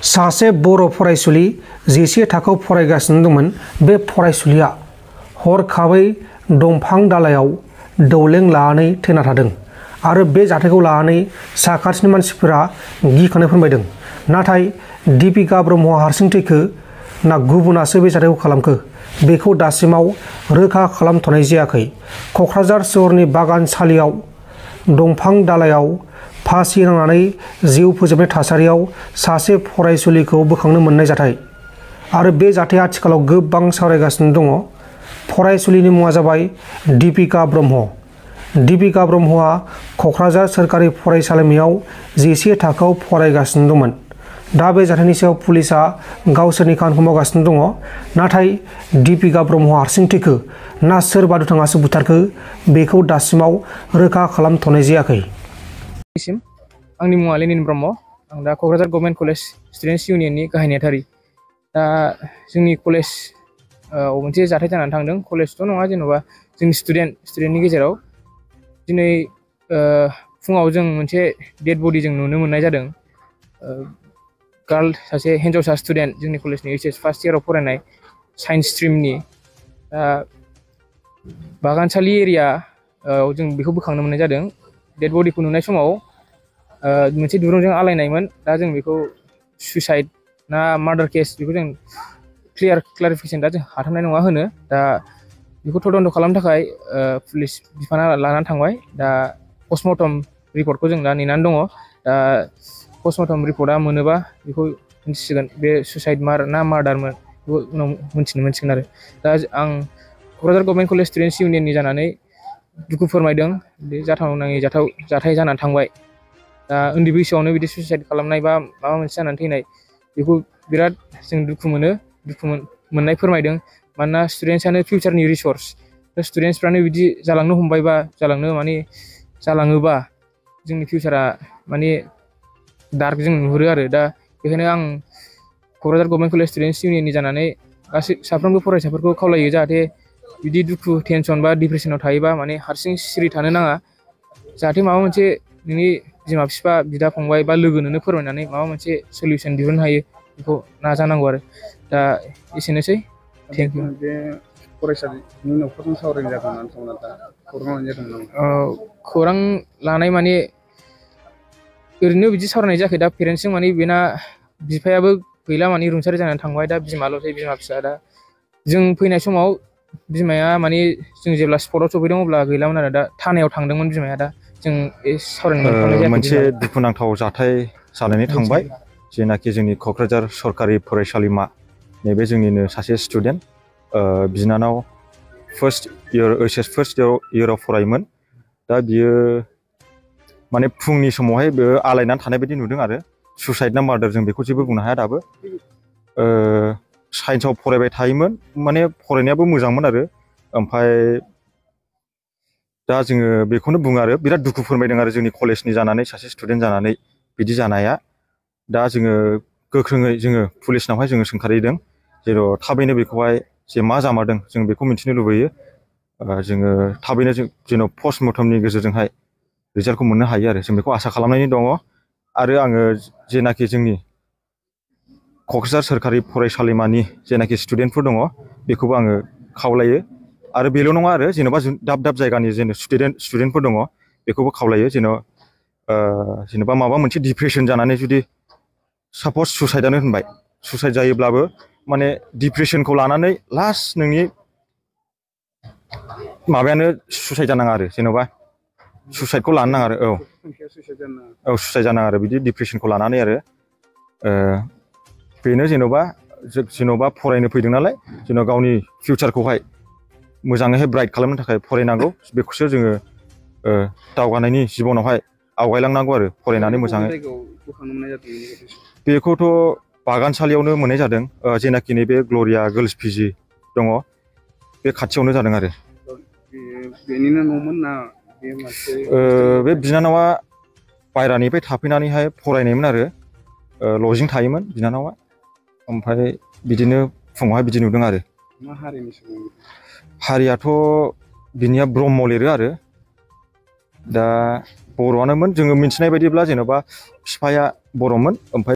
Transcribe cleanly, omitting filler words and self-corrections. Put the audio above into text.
सासे बर' फरायसुलि जिसे थाखोआव फरायगासिनो दंमोन। बे फरायसुलिया हरखाबै दंफां दालायाव दौलें लानानै थैना थादों आरो बे जाथायखौ लानानै साखाथिनि मानसिफोरा गिखांनाय फोरमायदों। नाथाय दीपिका ब्रह्मआ हारसिं थैखो ना गुबुनासो बे जाथायखौ खालामखो बेखौ दासिमाव रोखा खालामथ'नाय जायाखै। क'क्राझार सोहोरनि बागानसालियाव दंफां दालायाव फासि नांनानै जिउ फोजोबनाय थासारियाव सासे फरायसुलिखौ बोखांनो मोननाय जाथाय आरो बे जाथाया आथिखालाव गोबां सावरायगासिनो दङ। फरायसुलिनि मुङा जाबाय दीपिका ब्रह्म। दीपिका ब्रह्मआ क'क्राझार सोरखारि फरायसालिमायाव जिसे थाखोआव फरायगासिनो दंमोन। दा बे जाथायनि सायाव पुलिसआ गावसोरनि खामानिखौ मावगासिनो दङ। नाथाय दीपिका ब्रह्मआ हारसिं थैखो ना सोरबा दुथाङासो बुथारखो बेखौ दासिमाव रोखा खालामथ'नाय जायाखै। आंनि मुङा लेनिन ब्रह्म। आं दा क'क्राझार गभर्नमेन्ट कलेज स्टुडेन्टस इउनियननि गाहाय नेहाथारि। दा जोंनि कलेज मोनसे जाथाय जानानै थांदों। कलेजथ' नङा, जेन'बा जोंनि स्टुडेन्टनि गेजेराव दिनै फुङाव जों मोनसे डेड बडि जों नुनो मोननाय जादों। सासे हिन्जावसा स्टुडेन्ट जोंनि कलेजनि HS फार्स्ट इयाराव फरायनाय साइन्स स्ट्रिमनि। दा बागानसालि एरियायाव जों बेखौ बोखांनो मोननाय जादों। डेड बडिखौ नुनाय समाव मोनसे दुरुंजों आलायनायमोन। दा जों बेखौ सुइसाइड ना मार्डार केस बेखौ जों क्लारिफिकेसन दा जों हाथारनाय नङा होनो। दा बेखौ तदन्त खालामनो थाखाय पुलिस बिफाना लानानै थांबाय। दा पस्टमर्टम रिपर्टखौ जों दा नेनानै दङ। दा पस्टमर्टम रिपर्टआ मोनोबा बेखौ मिथिसिगोन बे सुइसाइड ना मार्डारमोन बेखौ उनाव मिथिनो मोनसिगोन आरो। दा आं क'क्राझार गभर्नमेन्ट कलेज स्टुडेन्टस इउनियननि जानानै दुखु फोरमायदों। बे जाथावनाङि जाथाय जानानै थांबाय। दा उन्दै बैसोआवनो बिदि सुइसाइड खालामनाय बा माबा मोनसे जानानै थैनाय बेखौ बिराद जों दुखु मोननाय फोरमायदों। मानोना स्टुडेन्टसानो फिउचारनि रिसर्स। दा स्टुडेन्टसफ्रानो बिदि जालांनो हमबायबा जालाङोबा जोंनि फिउचारा डार्क जों नुहुरो आरो। दा बेखायनो आं क'क्राझार गभर्नमेन्ट कलेज स्टुडेन्टस इउनियननि जानानै साफ्रोमबो फरायसाफोरखौ खावलायो जाहाथे बिदि दुखु टेनसन बा डिप्रेसनाव थायोबा हारसिं सिरि थानो नाङा। जाहाथे माबा मोनसे नोंनि बिमा बिफा बिदा फंबाय बा लोगोनोनो फोरमायनानै माबा मोनसे सलिउसन दिहुननो हायो बेखौ नाजानांगौ आरो। दा एसेनोसै। Thank you. बे फरायसालिनि न'खरजों सावरायनाय जादों नोंथांमोना दा खौरां लानाय जादों नामा? खौरां लानाय ओरैनो बिदि सावरायनाय जायाखै। दा पेरेन्टसजों बेना बिफायाबो गैला, रुंसारि जानानै थांबाय। दा बिमाल'सै, बिमा फिसा। दा जों फैनाय समाव बिमाया जों जेब्ला स्पटआव सफैदों अब्ला गैलामोन आरो। दा थानायाव थांदोंमोन बिमाया। दा जों सावरायनो मोनथ'नाय जायाखै। मोनसे दुखुनांथाव जाथाय जानानै थांबाय, जेनाखि जोंनि क'क्राझार सरकारि फरायसालिमा नैबे जोंनिनो सासे स्टुडेन्ट बिनानाव HS फार्स्ट इयाराव फरायोमोन। दा बियो फुंनि समावहाय आलायनानै थानाय बायदि नुदों आरो। सुइसाइड ना मार्डार जों बेखौ जेबो बुंनो हाया दाबो। साइन्सआव फरायबाय थायोमोन, फरायनायाबो मोजांमोन आरो। ओमफ्राय दा जोङो बेखौनो बुङो आरो बिराद दुखु फोरमायदों आरो जोंनि कलेजनि जानानै सासे स्टुडेन्ट जानानै बिदि जानाया। दा जोङो गोख्रोङै पुलिसनावहाय सोंखारिदों जेन' थाबैनो बेखौहाय मा जामारदों जों बेखौ मिन्थिनो लुबैयो। जोङो थाबैनो जेन' पस्टमर्टमनि गेजेरजोंहाय रिजाल्टखौ मोननो हायो आरो जों बेखौ आसा खालामनानै दङ। आरो आङो जेनाखि जोंनि क'क्राझार सोरखारि फरायसालिमानि जेनाखि स्टुडेन्टफोर दङ बेखौबो आङो खावलायो। आरो बेल' नङा आरो, जेन'बा दाब दाब जायगानि स्टुडेन्टफोर दङ बेखौबो खावलायो जेन'बा माबा मोनसे डिप्रेसन जानानै जुदि सापस सुइसाइडआनो होनबाय, सुइसाइड जायोब्लाबो डिप्रेसनखौ लानानै लास्ट नोंनि माबायानो सुइसाइड जानाङा आरो। जेन'बा सुइसाइडखौ लानो नाङा आरो। सुइसाइड जानाङा आरो बिदि डिप्रेसनखौ लानानै आरो। बेनो जेन'बा फरायनो फैदों नालाय, गावनि फिउचारखौहाय मोजाङैहाय ब्राइट खालामनो थाखाय फरायनांगौ। बेखौसो जोङो दावगानायनि जिबनावहाय आवगायलांनांगौ आरो फरायनानै मोजाङै। बेखौथ' बागानसालियावनो मोननाय जादों, जेनाखि नैबे ग्ल'रिया गार्लस PG दङ बे खाथियावनो जादों आरो। बेनिनो न'मोन ना? बे बिनानावा बायह्रानिफ्राय थाफैनानैहाय फरायनायमोन आरो। लजिं थायोमोन बिनानावा। ओमफ्राय बिदिनो फुङावहाय बिदि नुदों आरो। मा हारिनि सुबुं? हारियाथ' बिनिया ब्रह्म लिरो आरो। दा बर'आनोमोन जोङो मिथिनाय बायदिब्ला, जेन'बा बिफाया बर'मोन ओमफ्राय